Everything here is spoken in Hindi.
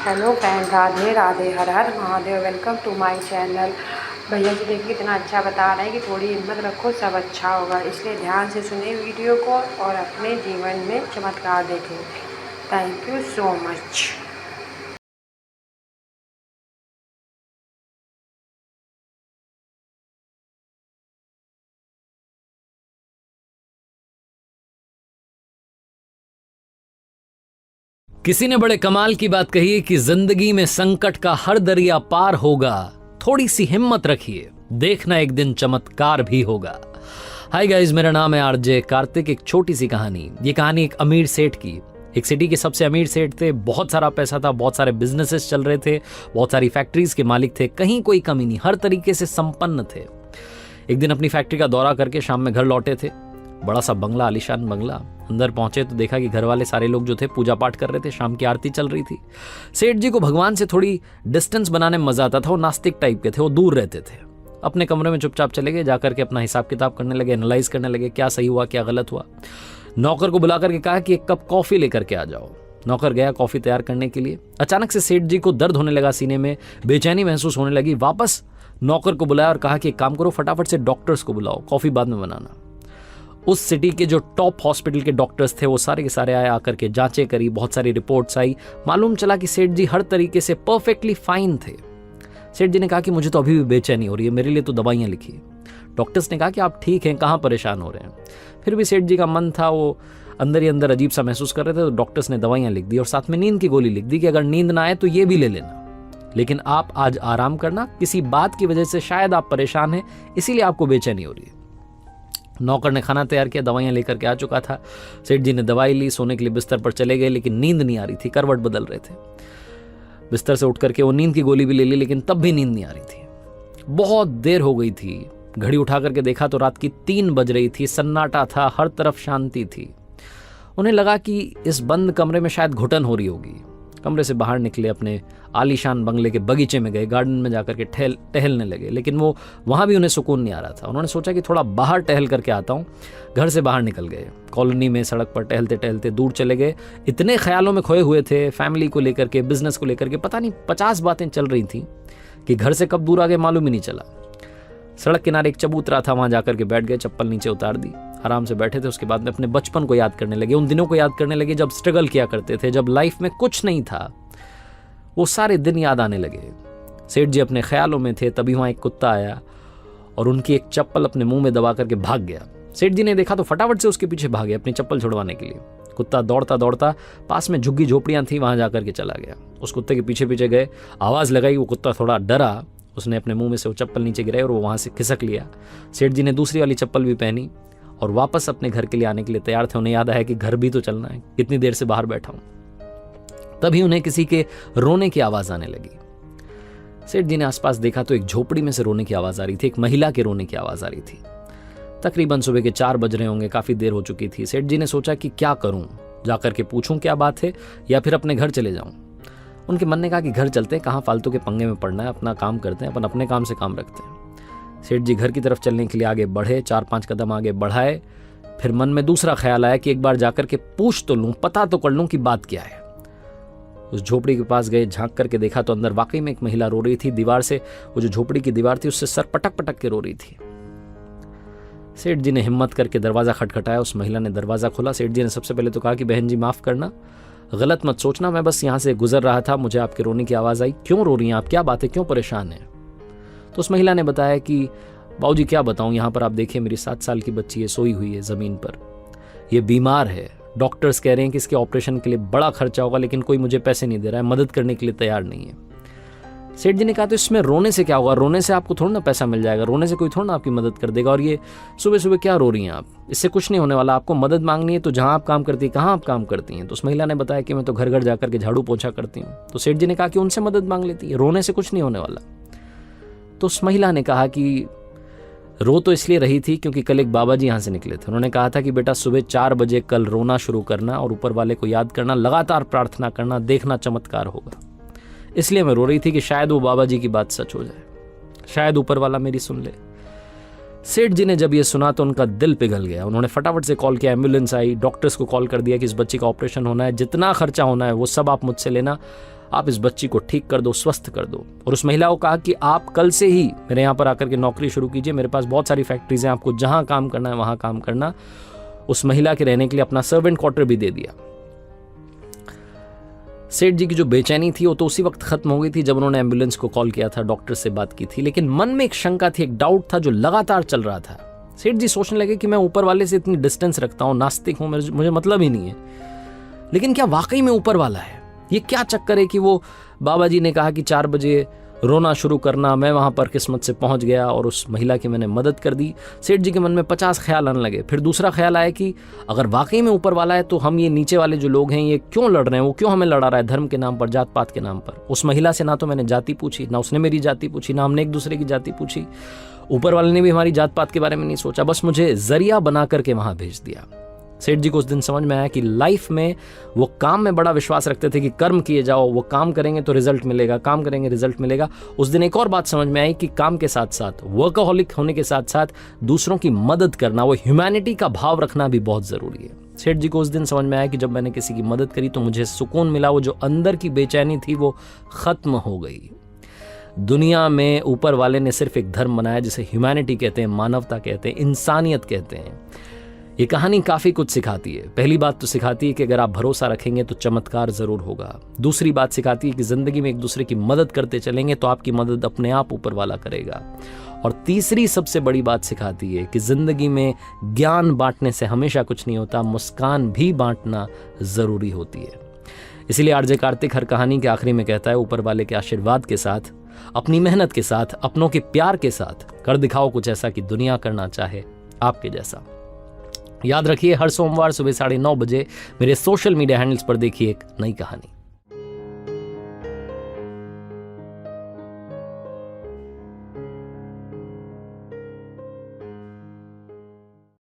Hello friend, Radhe Radhe, Har Har Mahadev. Welcome to my channel. भैया जी देखिए कितना अच्छा बता रहे हैं कि थोड़ी हिम्मत रखो, सब अच्छा होगा। इसलिए ध्यान से सुने वीडियो को और अपने जीवन में चमत्कार देखें। Thank you so much. किसी ने बड़े कमाल की बात कही है कि जिंदगी में संकट का हर दरिया पार होगा, थोड़ी सी हिम्मत रखिए, देखना एक दिन चमत्कार भी होगा। हाय गाइस, मेरा नाम है आरजे कार्तिक। एक छोटी सी कहानी। ये कहानी एक अमीर सेठ की। एक सिटी के सबसे अमीर सेठ थे, बहुत सारा पैसा था, बहुत सारे बिजनेसेस चल रहे थे, बहुत सारी फैक्ट्रीज के मालिक थे, कहीं कोई कमी नहीं, हर तरीके से संपन्न थे। एक दिन अपनी फैक्ट्री का दौरा करके शाम में घर लौटे थे। बड़ा सा बंगला, आलीशान बंगला। अंदर पहुंचे तो देखा कि घर वाले सारे लोग जो थे पूजा पाठ कर रहे थे, शाम की आरती चल रही थी। सेठ जी को भगवान से थोड़ी डिस्टेंस बनाने में मजा आता था। वो नास्तिक टाइप के थे, वो दूर रहते थे। अपने कमरे में चुपचाप चले गए, जाकर के अपना हिसाब किताब करने लगे, एनालाइज करने लगे क्या सही हुआ क्या गलत हुआ। नौकर को बुला करके कहा कि एक कप कॉफी लेकर के आ जाओ। नौकर गया कॉफी तैयार करने के लिए। अचानक से सेठ जी को दर्द होने लगा सीने में, बेचैनी महसूस होने लगी। वापस नौकर को बुलाया और कहा कि एक काम करो, फटाफट से डॉक्टर्स को बुलाओ, कॉफी बाद में बनाना। उस सिटी के जो टॉप हॉस्पिटल के डॉक्टर्स थे वो सारे के सारे आए, आकर के जांचें करी, बहुत सारी रिपोर्ट्स आई। मालूम चला कि सेठ जी हर तरीके से परफेक्टली फाइन थे। सेठ जी ने कहा कि मुझे तो अभी भी बेचैनी हो रही है, मेरे लिए तो दवाइयां लिखी। डॉक्टर्स ने कहा कि आप ठीक हैं, कहाँ परेशान हो रहे हैं। फिर भी सेठ जी का मन था, वो अंदर ही अंदर अजीब सा महसूस कर रहे थे। तो डॉक्टर्स ने दवाइयां लिख दी और साथ में नींद की गोली लिख दी कि अगर नींद ना आए तो ये भी ले लेना, लेकिन आप आज आराम करना, किसी बात की वजह से शायद आप परेशान हैं, इसीलिए आपको बेचैनी हो रही है। नौकर ने खाना तैयार किया, दवाइयां लेकर के आ चुका था। सेठ जी ने दवाई ली, सोने के लिए बिस्तर पर चले गए, लेकिन नींद नहीं आ रही थी, करवट बदल रहे थे। बिस्तर से उठ करके वो नींद की गोली भी ले ली, लेकिन तब भी नींद नहीं आ रही थी। बहुत देर हो गई थी। घड़ी उठा करके देखा तो रात की 3 बज रही थी। सन्नाटा था, हर तरफ शांति थी। उन्हें लगा कि इस बंद कमरे में शायद घुटन हो रही होगी। कमरे से बाहर निकले, अपने आलीशान बंगले के बगीचे में गए, गार्डन में जाकर के टहलने लगे, लेकिन वो वहाँ भी उन्हें सुकून नहीं आ रहा था। उन्होंने सोचा कि थोड़ा बाहर टहल करके आता हूँ। घर से बाहर निकल गए, कॉलोनी में सड़क पर टहलते टहलते दूर चले गए। इतने ख्यालों में खोए हुए थे, फैमिली को लेकर के, बिजनेस को लेकर के, पता नहीं 50 बातें चल रही थी कि घर से कब दूर आ गए मालूम ही नहीं चला। सड़क किनारे एक चबूतरा था, वहां जाकर के बैठ गए, चप्पल नीचे उतार दी, आराम से बैठे थे। उसके बाद में अपने बचपन को याद करने लगे, उन दिनों को याद करने लगे जब स्ट्रगल किया करते थे, जब लाइफ में कुछ नहीं था। वो सारे दिन याद आने लगे। सेठ जी अपने ख्यालों में थे, तभी वहां एक कुत्ता आया और उनकी एक चप्पल अपने मुंह में दबा करके भाग गया। सेठ जी ने देखा तो फटाफट से उसके पीछे भागे अपनी चप्पल छुड़वाने के लिए। कुत्ता दौड़ता दौड़ता पास में झुग्गी झोपड़ियां थी, वहां जाकर के चला गया। उस कुत्ते के पीछे पीछे गए, आवाज लगाई, वो कुत्ता थोड़ा डरा, उसने अपने मुंह में से वो चप्पल नीचे गिराई और वो वहां से खिसक लिया। सेठ जी ने दूसरी वाली चप्पल भी पहनी और वापस अपने घर के लिए आने के लिए तैयार थे। उन्हें याद आया कि घर भी तो चलना है, कितनी देर से बाहर बैठा हूं। तभी उन्हें किसी के रोने की आवाज आने लगी। सेठ जी ने आसपास देखा तो एक झोपड़ी में से रोने की आवाज आ रही थी, एक महिला के रोने की आवाज आ रही थी। तकरीबन सुबह के 4 बज रहे होंगे, काफी देर हो चुकी थी। सेठ जी ने सोचा कि क्या करूं, जाकर के पूछूं क्या बात है या फिर अपने घर चले जाऊं। उनके मन ने कहा कि घर चलते हैं, कहां फालतू के पंगे में पड़ना है, अपना काम करते हैं, अपन अपने काम से काम रखते हैं। सेठ जी घर की तरफ चलने के लिए आगे बढ़े, 4-5 कदम आगे बढ़ाए। फिर मन में दूसरा ख्याल आया कि एक बार जाकर के पूछ तो लूं, पता तो कर लूं कि बात क्या है। उस झोपड़ी के पास गए, झांक करके देखा तो अंदर वाकई में एक महिला रो रही थी। दीवार से, वो जो झोपड़ी की दीवार थी, उससे सर पटक पटक के रो रही थी। सेठ जी ने हिम्मत करके दरवाजा खटखटाया। उस महिला ने दरवाजा खोला। सेठ जी ने सबसे पहले तो कहा कि बहन जी माफ करना, गलत मत सोचना, मैं बस यहाँ से गुजर रहा था, मुझे आपके रोने की आवाज आई। क्यों रो रही हैं आप, क्या बात है, क्यों परेशान है? तो उस महिला ने बताया कि बाबूजी क्या बताऊं, यहाँ पर आप देखिए मेरी 7 साल की बच्ची है, सोई हुई है जमीन पर, ये बीमार है। डॉक्टर्स कह रहे हैं कि इसके ऑपरेशन के लिए बड़ा खर्चा होगा, लेकिन कोई मुझे पैसे नहीं दे रहा है, मदद करने के लिए तैयार नहीं है। सेठ जी ने कहा तो इसमें रोने से क्या होगा, रोने से आपको थोड़ा ना पैसा मिल जाएगा, रोने से कोई थोड़ा ना आपकी मदद कर देगा। और ये सुबह सुबह क्या रो रही हैं आप, इससे कुछ नहीं होने वाला। आपको मदद मांगनी है तो जहां आप काम करती है, कहाँ आप काम करती हैं? तो उस महिला ने बताया कि मैं तो घर घर जाकर के झाड़ू पोछा करती हूँ। तो सेठ जी ने कहा कि उनसे मदद मांग लेती है, रोने से कुछ नहीं होने वाला। तो उस महिला ने कहा कि रो तो इसलिए रही थी क्योंकि कल एक बाबा जी यहाँ से निकले थे। उन्होंने कहा था कि बेटा सुबह 4 बजे कल रोना शुरू करना और ऊपर वाले को याद करना, लगातार प्रार्थना करना, देखना चमत्कार होगा। इसलिए मैं रो रही थी कि शायद वो बाबा जी की बात सच हो जाए, शायद ऊपर वाला मेरी सुन ले। सेठ जी ने जब ये सुना तो उनका दिल पिघल गया। उन्होंने फटाफट से कॉल किया, एम्बुलेंस आई, डॉक्टर्स को कॉल कर दिया कि इस बच्ची का ऑपरेशन होना है, जितना खर्चा होना है वो सब आप मुझसे लेना, आप इस बच्ची को ठीक कर दो, स्वस्थ कर दो। और उस महिला को कहा कि आप कल से ही मेरे यहाँ पर आकर के नौकरी शुरू कीजिए, मेरे पास बहुत सारी फैक्ट्रीज हैं, आपको जहाँ काम करना है वहाँ काम करना। उस महिला के रहने के लिए अपना सर्वेंट क्वार्टर भी दे दिया। सेठ जी की जो बेचैनी थी वो तो उसी वक्त खत्म हो गई थी जब उन्होंने एम्बुलेंस को कॉल किया था, डॉक्टर से बात की थी। लेकिन मन में एक शंका थी, एक डाउट था जो लगातार चल रहा था। सेठ जी सोचने लगे कि मैं ऊपर वाले से इतनी डिस्टेंस रखता हूँ, नास्तिक हूँ, मुझे मतलब ही नहीं है, लेकिन क्या वाकई में ऊपर वाला है? ये क्या चक्कर है कि वो बाबा जी ने कहा कि 4 बजे रोना शुरू करना, मैं वहाँ पर किस्मत से पहुँच गया और उस महिला की मैंने मदद कर दी। सेठ जी के मन में 50 ख्याल आने लगे। फिर दूसरा ख्याल आया कि अगर वाकई में ऊपर वाला है तो हम ये नीचे वाले जो लोग हैं ये क्यों लड़ रहे हैं, वो क्यों हमें लड़ा रहा है धर्म के नाम पर, जात पात के नाम पर। उस महिला से ना तो मैंने जाति पूछी, ना उसने मेरी जाति पूछी, ना हमने एक दूसरे की जाति पूछी, ऊपर वाले ने भी हमारी जात पात के बारे में नहीं सोचा, बस मुझे जरिया बना करके वहाँ भेज दिया। सेठ जी को उस दिन समझ में आया कि लाइफ में वो काम में बड़ा विश्वास रखते थे कि कर्म किए जाओ, वो काम करेंगे तो रिजल्ट मिलेगा, काम करेंगे रिजल्ट मिलेगा। उस दिन एक और बात समझ में आई कि काम के साथ साथ, वर्कaholic होने के साथ साथ दूसरों की मदद करना, वो ह्यूमैनिटी का भाव रखना भी बहुत ज़रूरी है। सेठ जी को उस दिन समझ में आया कि जब मैंने किसी की मदद करी तो मुझे सुकून मिला, वो जो अंदर की बेचैनी थी वो ख़त्म हो गई। दुनिया में ऊपर वाले ने सिर्फ एक धर्म बनाया जिसे ह्यूमैनिटी कहते हैं, मानवता कहते हैं, इंसानियत कहते हैं। ये कहानी काफ़ी कुछ सिखाती है। पहली बात तो सिखाती है कि अगर आप भरोसा रखेंगे तो चमत्कार ज़रूर होगा। दूसरी बात सिखाती है कि ज़िंदगी में एक दूसरे की मदद करते चलेंगे तो आपकी मदद अपने आप ऊपर वाला करेगा। और तीसरी सबसे बड़ी बात सिखाती है कि ज़िंदगी में ज्ञान बांटने से हमेशा कुछ नहीं होता, मुस्कान भी बांटना ज़रूरी होती है। इसीलिए आरजे कार्तिक हर कहानी के आखिरी में कहता है, ऊपर वाले के आशीर्वाद के साथ, अपनी मेहनत के साथ, अपनों के प्यार के साथ कर दिखाओ कुछ ऐसा कि दुनिया करना चाहे आपके जैसा। याद रखिए, हर सोमवार सुबह 9:30 बजे मेरे सोशल मीडिया हैंडल्स पर देखिए एक नई कहानी।